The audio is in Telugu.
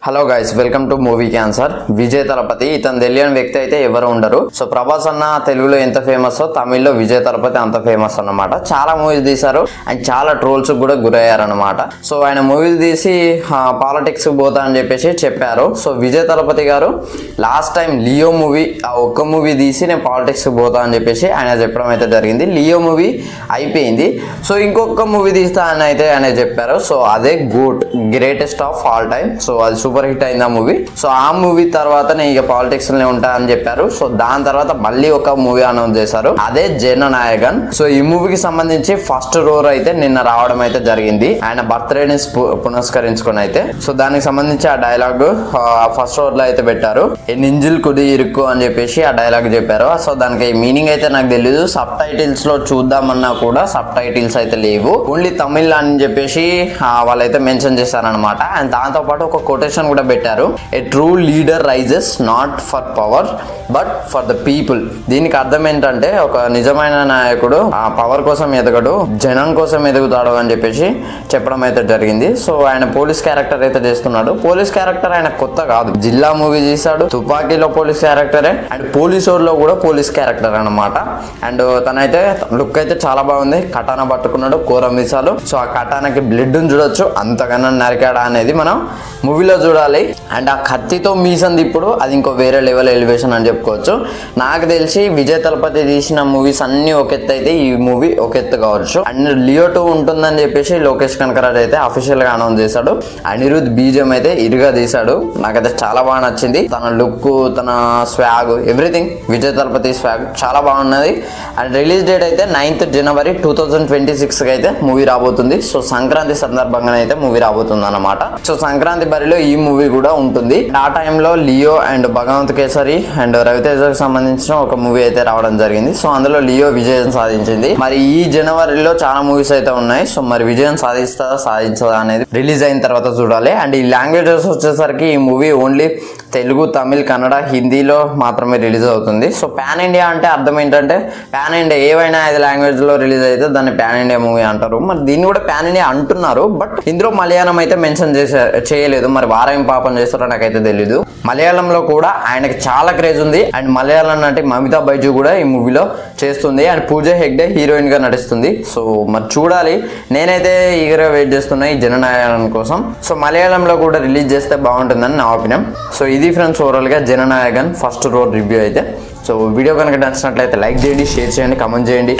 Hello guys, welcome to movie cancer. Vijay Thalapathy ఇతను తెలియని వ్యక్తి అయితే ఎవరు ఉండరు. సో ప్రభాస్ అన్న తెలుగులో ఎంత ఫేమస్ తమిళ్లో విజయ్ తలపతి అంత ఫేమస్ అన్నమాట. చాలా మూవీస్ తీశారు అండ్ చాలా ట్రోల్స్ కూడా గురయ్యారన్నమాట. సో ఆయన మూవీస్ తీసి పాలిటిక్స్ పోతా అని చెప్పేసి చెప్పారు. సో విజయ్ తలపతి గారు లాస్ట్ టైం లియో మూవీ ఆ ఒక్క మూవీ తీసి నేను పాలిటిక్స్ పోతా అని చెప్పేసి ఆయన చెప్పడం అయితే జరిగింది. లియో మూవీ అయిపోయింది, సో ఇంకొక మూవీ తీస్తా అని అయితే ఆయన చెప్పారు. సో అదే greatest of all time. So అది సూపర్ హిట్ అయింది ఆ మూవీ. సో ఆ మూవీ తర్వాత నేను ఇక పాలిటిక్స్ లోనే ఉంటా అని చెప్పారు. సో దాని తర్వాత మళ్ళీ ఒక మూవీ అనౌన్స్ చేశారు, అదే జననాయగన్. సో ఈ మూవీకి సంబంధించి ఫస్ట్ రోర్ అయితే నిన్న రావడం అయితే జరిగింది, ఆయన బర్త్డేని పునస్కరించుకొని అయితే. సో దానికి సంబంధించి ఆ డైలాగ్ ఫస్ట్ రోర్ లో అయితే పెట్టారు, నింజిల్ కుడి ఇరుక్కు అని చెప్పేసి ఆ డైలాగ్ చెప్పారు. సో దానికి మీనింగ్ అయితే నాకు తెలియదు. సబ్ టైటిల్స్ లో చూద్దామన్నా కూడా సబ్ టైటిల్స్ అయితే లేవు, ఓన్లీ తమిళ్ అని చెప్పేసి వాళ్ళైతే మెన్షన్ చేశారనమాట. అండ్ దాంతో పాటు ఒక కొటేషన్ కూడా పెట్టారు, a true leader rises not for power but for the people. దీనికి అర్థం ఏంటంటే ఒక నిజమైన నాయకుడు ఆ పవర్ కోసం ఎదగడు, జనం కోసం ఎదుగుతాడు అని చెప్పేసి చెప్పడం అయితే జరిగింది. సో ఆయన పోలీస్ క్యారెక్టర్ అయితే చేస్తున్నాడు. పోలీస్ క్యారెక్టర్ ఆయన కొత్త కాదు, జిల్లా మూవీ చేశాడు, తుపాకీలో పోలీస్ క్యారెక్టరే అండ్ పోలీసోర్లో కూడా పోలీస్ క్యారెక్టర్ అనమాట. అండ్ తనైతే లుక్ అయితే చాలా బాగుంది, కటానా పట్టుకున్నాడు, కోర మీసాలు. సో ఆ కటానాకి బ్లడ్ చూడొచ్చు, అంతకన్నా నరికాడా అనేది మనం మూవీలో చూడాలి. అండ్ ఆ కత్తితో మీసం ఇప్పుడు అది ఇంకో వేరే లెవెల్ ఎలివేషన్ అని చెప్పుకోవచ్చు. నాకు తెలిసి విజయ్ తలపతి తీసిన మూవీస్ అన్ని ఒక ఎత్తు అయితే ఈ మూవీ ఒక ఎత్తు కావచ్చు. అండ్ లియో 2 ఉంటుందని చెప్పేసి లోకేష్ కనకరాజ్ అయితే అఫీషియల్ గా అనౌన్స్ చేశాడు. అనిరుద్ బీజం అయితే ఇరుగా తీశాడు, నాకైతే చాలా బాగా నచ్చింది. తన లుక్, తన swag, everything Vijay Thalapathy swag చాలా బాగున్నది. అండ్ రిలీజ్ డేట్ అయితే 9th January 2026 కి అయితే మూవీ రాబోతుంది. సో సంక్రాంతి సందర్భంగా అయితే మూవీ రాబోతుంది అన్నమాట. సో సంక్రాంతి బరిలో ఈ మూవీ కూడా ఉంటుంది. ఆ టైంలో Leo and Bhagavanth Kesari and రవితేజకు సంబంధించిన ఒక మూవీ అయితే రావడం జరిగింది. సో అందులో లియో విజయం సాధించింది. మరి ఈ జనవరిలో చాలా మూవీస్ అయితే ఉన్నాయి. సో మరి విజయం సాధించదా అనేది రిలీజ్ అయిన తర్వాత చూడాలి. అండ్ ఈ లాంగ్వేజెస్ వచ్చేసరికి ఈ మూవీ ఓన్లీ తెలుగు, తమిళ్, కన్నడ, హిందీలో మాత్రమే రిలీజ్ అవుతుంది. సో పాన్ ఇండియా అంటే అర్థం ఏంటంటే పాన్ ఇండియా ఏవైనా 5 లాంగ్వేజ్ లో రిలీజ్ అయితే దాన్ని పాన్ ఇండియా మూవీ అంటారు. మరి దీన్ని కూడా పాన్ ఇండియా అంటున్నారు, బట్ ఇందులో మలయాళం అయితే మెన్షన్ చేయలేదు. మరి వారేం పాపం చేస్తారో నాకైతే తెలీదు. మలయాళంలో కూడా ఆయనకి చాలా క్రేజ్ ఉంది. అండ్ మలయాళం అంటే మమితా బైజు కూడా ఈ మూవీలో చేస్తుంది. అండ్ పూజ హెగ్డే హీరోయిన్ గా నటిస్తుంది. సో మరి చూడాలి, నేనైతే ఈగర్గా వెయిట్ చేస్తున్నా ఈ జననాయకన్ కోసం. సో మలయాళంలో కూడా రిలీజ్ చేస్తే బాగుంటుందని నా ఒపీనియన్. సో ఇది ఫ్రెండ్స్ ఓవరాల్ గా జననాయకన్ ఫస్ట్ రోడ్ రివ్యూ అయితే. సో వీడియో కనుక నచ్చినట్లయితే లైక్ చేయండి, షేర్ చేయండి, కామెంట్ చేయండి.